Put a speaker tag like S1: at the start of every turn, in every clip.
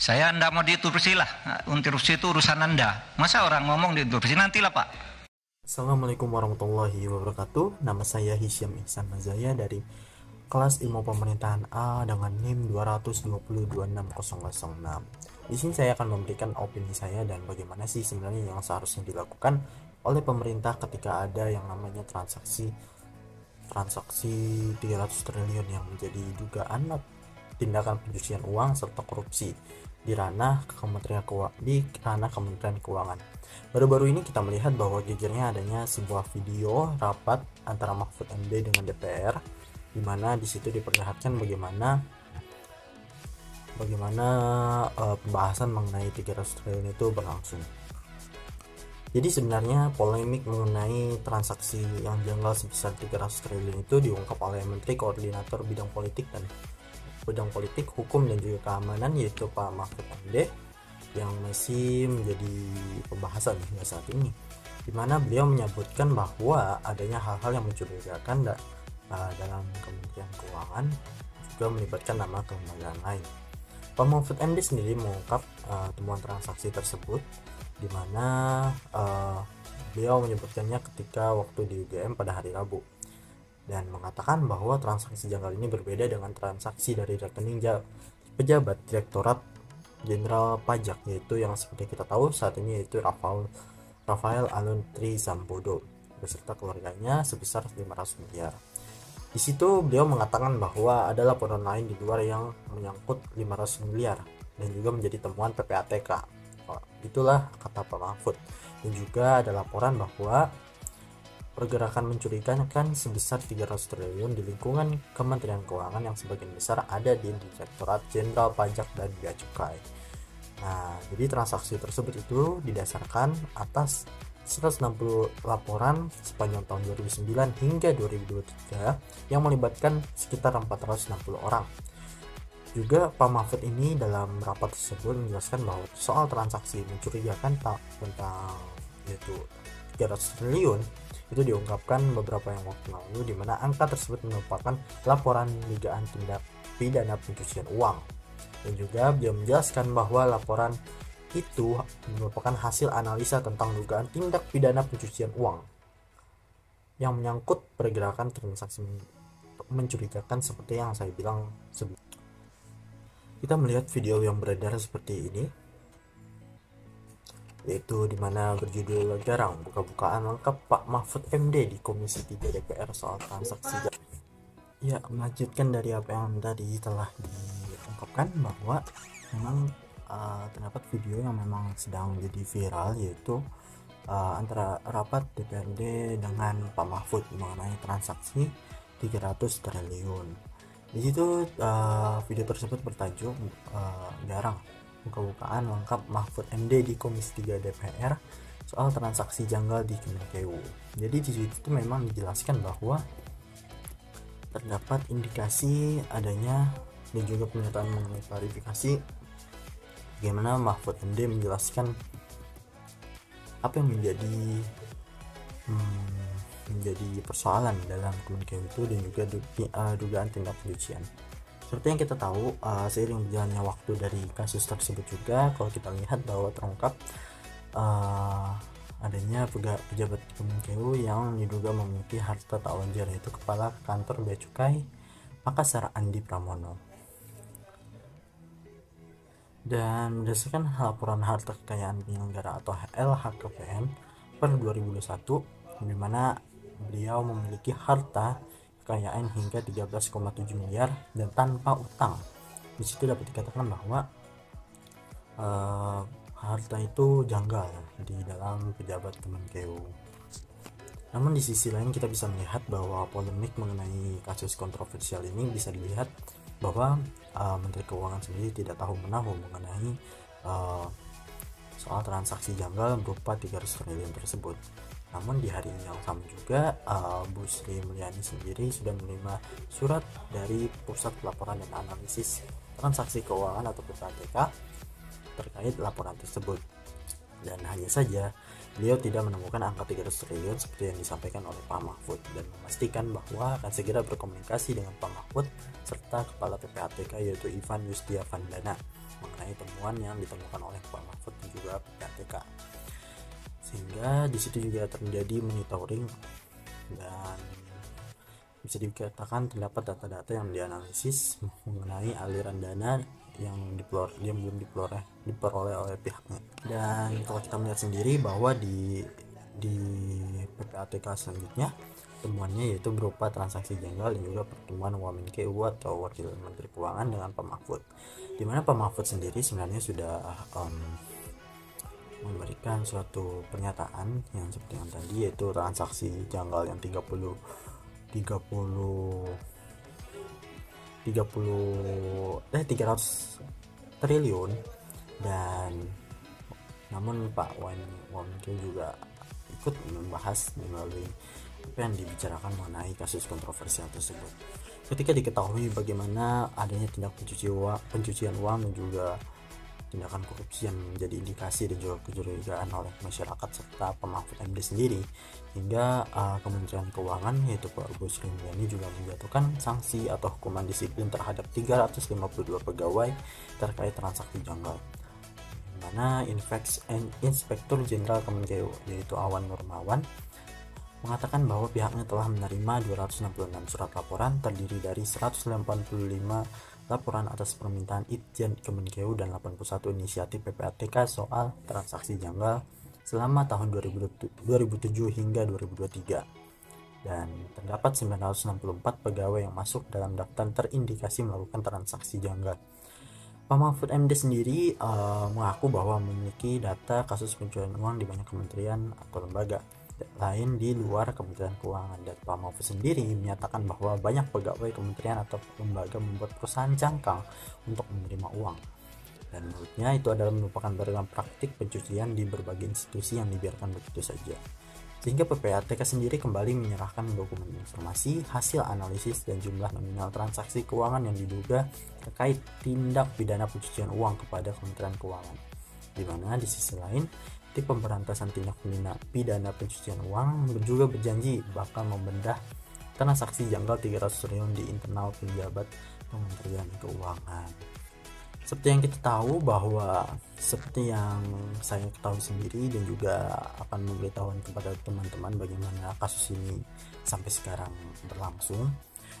S1: Saya ndak mau diinterupsi lah. Interupsi itu urusan Anda. Masa orang ngomong diinterupsi, nantilah Pak.
S2: Assalamualaikum warahmatullahi wabarakatuh. Nama saya Hisyam Ihsan Mazaya dari kelas Ilmu Pemerintahan A dengan NIM 220260006. Di sini saya akan memberikan opini saya dan bagaimana sih sebenarnya yang seharusnya dilakukan oleh pemerintah ketika ada yang namanya transaksi 300 triliun yang menjadi dugaan tindakan pencucian uang serta korupsi di ranah Kementerian Keuangan. Baru-baru ini kita melihat bahwa gegernya adanya sebuah video rapat antara Mahfud MD dengan DPR, di mana di situ diperlihatkan bagaimana pembahasan mengenai 300 triliun itu berlangsung. Jadi sebenarnya polemik mengenai transaksi yang janggal sebesar 300 triliun itu diungkap oleh Menteri Koordinator Bidang Politik, Hukum dan juga Keamanan, yaitu Pak Mahfud MD, yang masih menjadi pembahasan hingga saat ini, di mana beliau menyebutkan bahwa adanya hal-hal yang mencurigakan dalam Kementerian Keuangan, juga melibatkan nama kelembagaan lain. Pak Mahfud MD sendiri mengungkap temuan transaksi tersebut, di mana beliau menyebutkannya ketika waktu di UGM pada hari Rabu, dan mengatakan bahwa transaksi janggal ini berbeda dengan transaksi dari rekening pejabat Direktorat Jenderal Pajak, yaitu yang seperti kita tahu saat ini, yaitu Rafael Aluntri Sambodo beserta keluarganya sebesar 500 miliar. Di situ beliau mengatakan bahwa ada laporan lain di luar yang menyangkut 500 miliar dan juga menjadi temuan PPATK. Itulah kata Pak Mahfud. Dan juga ada laporan bahwa pergerakan mencurigakan sebesar 300 triliun di lingkungan Kementerian Keuangan yang sebagian besar ada di Direktorat Jenderal Pajak dan Bea Cukai. Nah, jadi transaksi tersebut itu didasarkan atas 160 laporan sepanjang tahun 2009 hingga 2023 yang melibatkan sekitar 460 orang. Juga Pak Mahfud ini dalam rapat tersebut menjelaskan bahwa soal transaksi mencurigakan tentang yaitu 300 triliun itu diungkapkan beberapa yang waktu lalu, di mana angka tersebut merupakan laporan dugaan tindak pidana pencucian uang. Dan juga dia menjelaskan bahwa laporan itu merupakan hasil analisa tentang dugaan tindak pidana pencucian uang yang menyangkut pergerakan transaksi mencurigakan seperti yang saya bilang sebelumnya. Kita melihat video yang beredar seperti ini, yaitu dimana berjudul "Garang buka-bukaan lengkap Pak Mahfud MD di Komisi 3 DPR soal transaksi". Ya, melanjutkan dari apa yang tadi telah diungkapkan, bahwa memang terdapat video yang memang sedang menjadi viral, yaitu antara rapat DPRD dengan Pak Mahfud mengenai transaksi 300 triliun. Di situ video tersebut bertajuk "Garang buka-bukaan lengkap Mahfud MD di Komisi 3 DPR soal transaksi janggal di Kemenkeu". Jadi di situ memang dijelaskan bahwa terdapat indikasi adanya dan juga pernyataan mengenai klarifikasi bagaimana Mahfud MD menjelaskan apa yang menjadi persoalan dalam Kemenkeu itu, dan juga dugaan tindak pencucian. Seperti yang kita tahu, seiring berjalannya waktu dari kasus tersebut juga, kalau kita lihat bahwa terungkap adanya pejabat Kemenkeu yang diduga memiliki harta tak wajar, yaitu Kepala Kantor Bea Cukai Makassar Andi Pramono. Dan berdasarkan laporan harta kekayaan penyelenggara atau LHKPN per 2021, di mana beliau memiliki harta kekayaan hingga 13,7 miliar dan tanpa utang. Di situ dapat dikatakan bahwa harta itu janggal di dalam pejabat Kemenkeu. Namun di sisi lain kita bisa melihat bahwa polemik mengenai kasus kontroversial ini bisa dilihat bahwa Menteri Keuangan sendiri tidak tahu menahu mengenai soal transaksi janggal berupa 300 triliun tersebut. Namun di hari yang sama juga Bu Sri Mulyani sendiri sudah menerima surat dari Pusat Pelaporan dan Analisis Transaksi Keuangan atau PPATK terkait laporan tersebut. Dan hanya saja beliau tidak menemukan angka 300 triliun seperti yang disampaikan oleh Pak Mahfud, dan memastikan bahwa akan segera berkomunikasi dengan Pak Mahfud serta Kepala PPATK yaitu Ivan Yustiavandana mengenai temuan yang ditemukan oleh Pak Mahfud dan juga PPATK. Sehingga di situ juga terjadi monitoring dan bisa dikatakan terdapat data-data yang dianalisis mengenai aliran dana yang belum diperoleh oleh pihaknya. Dan kalau kita melihat sendiri bahwa di PPATK selanjutnya temuannya yaitu berupa transaksi janggal dan juga pertemuan Wamenkeu atau Wakil Menteri Keuangan dengan Pak Mahfud, di mana Pak Mahfud sendiri sebenarnya sudah memberikan suatu pernyataan yang seperti yang tadi, yaitu transaksi janggal yang 300 triliun. Dan namun Pak Wamenkeu juga ikut membahas melalui apa yang dibicarakan mengenai kasus kontroversial tersebut. Ketika diketahui bagaimana adanya tindak pencucian uang dan juga tindakan korupsi yang menjadi indikasi dan juga kecurigaan oleh masyarakat serta Pak Mahfud MD sendiri, hingga Kementerian Keuangan yaitu Pak Bu Sri Mulyani juga menjatuhkan sanksi atau hukuman disiplin terhadap 352 pegawai terkait transaksi janggal, mana Inspektur Jenderal Kemenkeu yaitu Awan Nurmawan mengatakan bahwa pihaknya telah menerima 266 surat laporan terdiri dari 185 laporan atas permintaan Itjen Kemenkeu dan 81 inisiatif PPATK soal transaksi janggal selama tahun 2007 hingga 2023, dan terdapat 964 pegawai yang masuk dalam daftar terindikasi melakukan transaksi janggal. Pak Mahfud MD sendiri mengaku bahwa memiliki data kasus pencucian uang di banyak kementerian atau lembaga lain di luar Kementerian Keuangan, dan Pak Mahfud sendiri menyatakan bahwa banyak pegawai kementerian atau lembaga membuat perusahaan cangkang untuk menerima uang, dan menurutnya itu adalah merupakan beragam praktik pencucian di berbagai institusi yang dibiarkan begitu saja. Sehingga PPATK sendiri kembali menyerahkan dokumen informasi, hasil analisis dan jumlah nominal transaksi keuangan yang diduga terkait tindak pidana pencucian uang kepada Kementerian Keuangan, di mana di sisi lain Tim Pemberantasan Tindak Pidana Pencucian Uang juga berjanji bakal membedah transaksi janggal 300 triliun di internal pejabat Kementerian Keuangan. Seperti yang kita tahu bahwa seperti yang saya ketahui sendiri dan juga akan memberitahukan kepada teman-teman bagaimana kasus ini sampai sekarang berlangsung,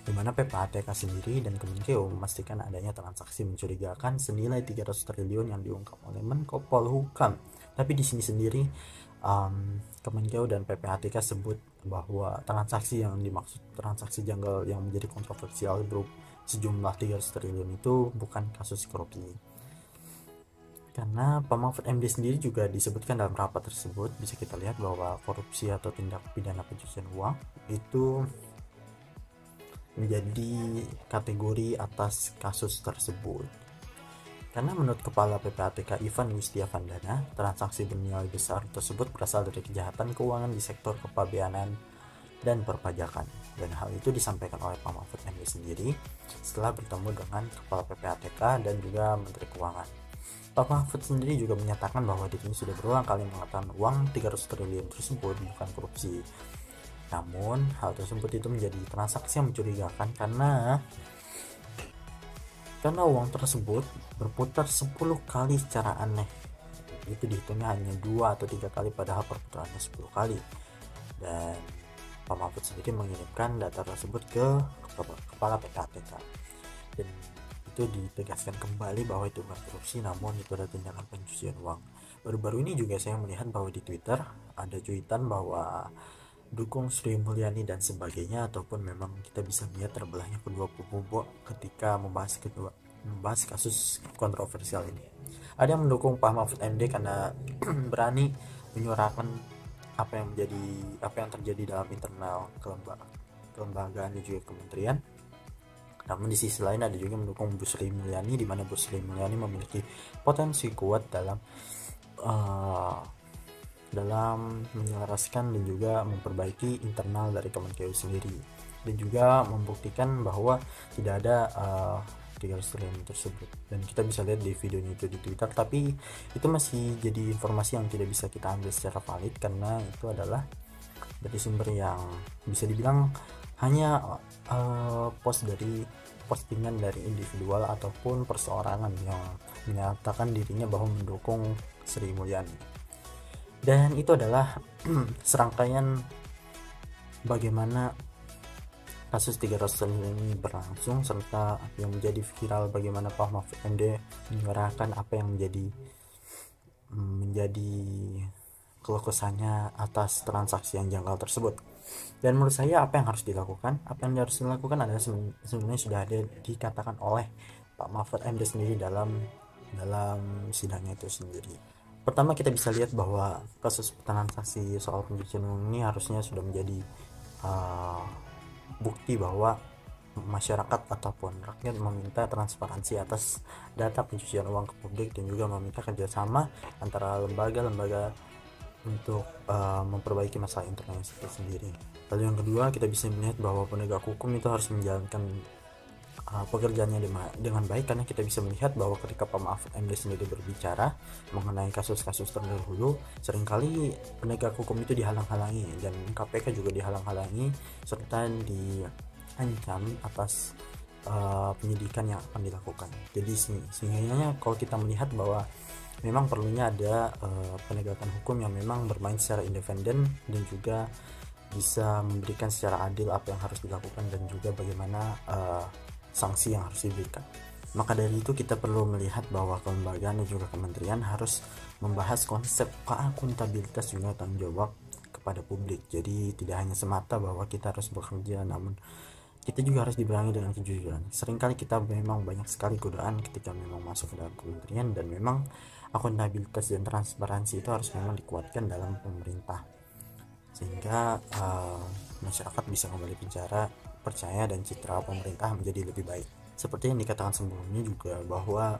S2: di mana PPATK sendiri dan Kemenkeu memastikan adanya transaksi mencurigakan senilai 300 triliun yang diungkap oleh Menko Polhukam. Tapi di sini sendiri Kemenkeu dan PPATK sebut bahwa transaksi yang dimaksud transaksi janggal yang menjadi kontroversial berupa sejumlah 300 triliun itu bukan kasus korupsi. Karena Pak Mahfud MD sendiri juga disebutkan dalam rapat tersebut, bisa kita lihat bahwa korupsi atau tindak pidana pencucian uang itu menjadi kategori atas kasus tersebut. Karena menurut Kepala PPATK Ivan Yustiavandana, transaksi bernilai besar tersebut berasal dari kejahatan keuangan di sektor kepabeanan dan perpajakan. Dan hal itu disampaikan oleh Pak Mahfud MD sendiri setelah bertemu dengan Kepala PPATK dan juga Menteri Keuangan. Pak Mahfud sendiri juga menyatakan bahwa dirinya sudah berulang kali mengatakan uang 300 triliun tersebut bukan korupsi. Namun hal tersebut itu menjadi transaksi yang mencurigakan karena uang tersebut berputar 10 kali secara aneh. Itu dihitungnya hanya 2 atau 3 kali padahal perputarannya 10 kali. Dan Pak Mahfud sendiri mengirimkan data tersebut ke Kepala PPATK. Dan itu ditegaskan kembali bahwa itu bukan korupsi, namun itu adalah tindakan pencucian uang. Baru-baru ini juga saya melihat bahwa di Twitter ada cuitan bahwa dukung Sri Mulyani dan sebagainya, ataupun memang kita bisa melihat terbelahnya kedua kubu ketika membahas kasus kontroversial ini. Ada yang mendukung Pak Mahfud MD karena berani menyuarakan apa yang terjadi dalam internal kelembagaan dan juga kementerian. Namun di sisi lain ada juga mendukung Bu Sri Mulyani, di mana Bu Sri Mulyani memiliki potensi kuat dalam menyelaraskan dan juga memperbaiki internal dari Kemenkeu sendiri, dan juga membuktikan bahwa tidak ada 300 triliun tersebut. Dan kita bisa lihat di videonya itu di Twitter, tapi itu masih jadi informasi yang tidak bisa kita ambil secara valid karena itu adalah dari sumber yang bisa dibilang hanya post dari postingan dari individual ataupun perseorangan yang menyatakan dirinya bahwa mendukung Sri Mulyani. Dan itu adalah serangkaian bagaimana kasus 300 triliun ini berlangsung, serta yang menjadi viral bagaimana Pak Mahfud MD menyuarakan apa yang menjadi keluh kesahnya atas transaksi yang janggal tersebut. Dan menurut saya apa yang harus dilakukan? Apa yang harus dilakukan adalah sebenarnya sudah ada dikatakan oleh Pak Mahfud MD sendiri dalam sidangnya itu sendiri. Pertama, kita bisa lihat bahwa kasus transaksi soal pencucian uang ini harusnya sudah menjadi bukti bahwa masyarakat ataupun rakyat meminta transparansi atas data pencucian uang ke publik, dan juga meminta kerjasama antara lembaga-lembaga untuk memperbaiki masalah internal itu sendiri. Lalu yang kedua, kita bisa melihat bahwa penegak hukum itu harus menjalankan pekerjaannya dengan baik, karena kita bisa melihat bahwa ketika Pak Mahfud MD sendiri berbicara mengenai kasus-kasus terdahulu, seringkali penegak hukum itu dihalang-halangi dan KPK juga dihalang-halangi serta diancam atas penyidikan yang akan dilakukan. Jadi sehingga kalau kita melihat bahwa memang perlunya ada penegakan hukum yang memang bermain secara independen dan juga bisa memberikan secara adil apa yang harus dilakukan dan juga bagaimana sanksi yang harus diberikan. Maka dari itu kita perlu melihat bahwa kelembagaan dan juga kementerian harus membahas konsep akuntabilitas juga tanggung jawab kepada publik. Jadi tidak hanya semata bahwa kita harus bekerja, namun kita juga harus dibarengi dengan kejujuran. Seringkali kita memang banyak sekali godaan ketika memang masuk ke dalam kementerian, dan memang akuntabilitas dan transparansi itu harus memang dikuatkan dalam pemerintah, sehingga masyarakat bisa kembali percaya dan citra pemerintah menjadi lebih baik. Seperti yang dikatakan sebelumnya juga bahwa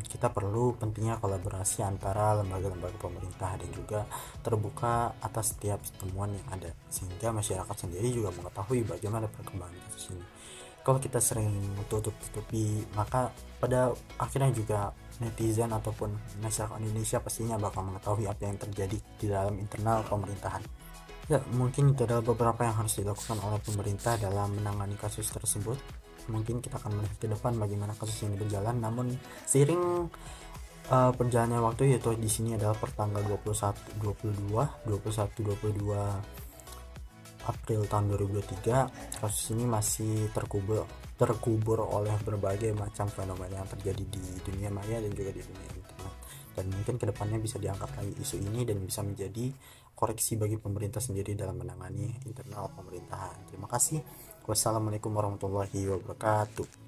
S2: kita perlu pentingnya kolaborasi antara lembaga-lembaga pemerintah dan juga terbuka atas setiap temuan yang ada, sehingga masyarakat sendiri juga mengetahui bagaimana perkembangan kasus ini. Kalau kita sering tutup-tutupi, maka pada akhirnya juga netizen ataupun masyarakat Indonesia pastinya bakal mengetahui apa yang terjadi di dalam internal pemerintahan. Ya, mungkin itu adalah beberapa yang harus dilakukan oleh pemerintah dalam menangani kasus tersebut. Mungkin kita akan melihat ke depan bagaimana kasus ini berjalan, namun seiring perjalannya waktu, yaitu di sini adalah pertanggal 22 April tahun 2023, kasus ini masih terkubur oleh berbagai macam fenomena yang terjadi di dunia maya dan juga di dunia internet. Dan mungkin kedepannya bisa diangkat lagi isu ini dan bisa menjadi koreksi bagi pemerintah sendiri dalam menangani internal pemerintahan. Terima kasih. Wassalamualaikum warahmatullahi wabarakatuh.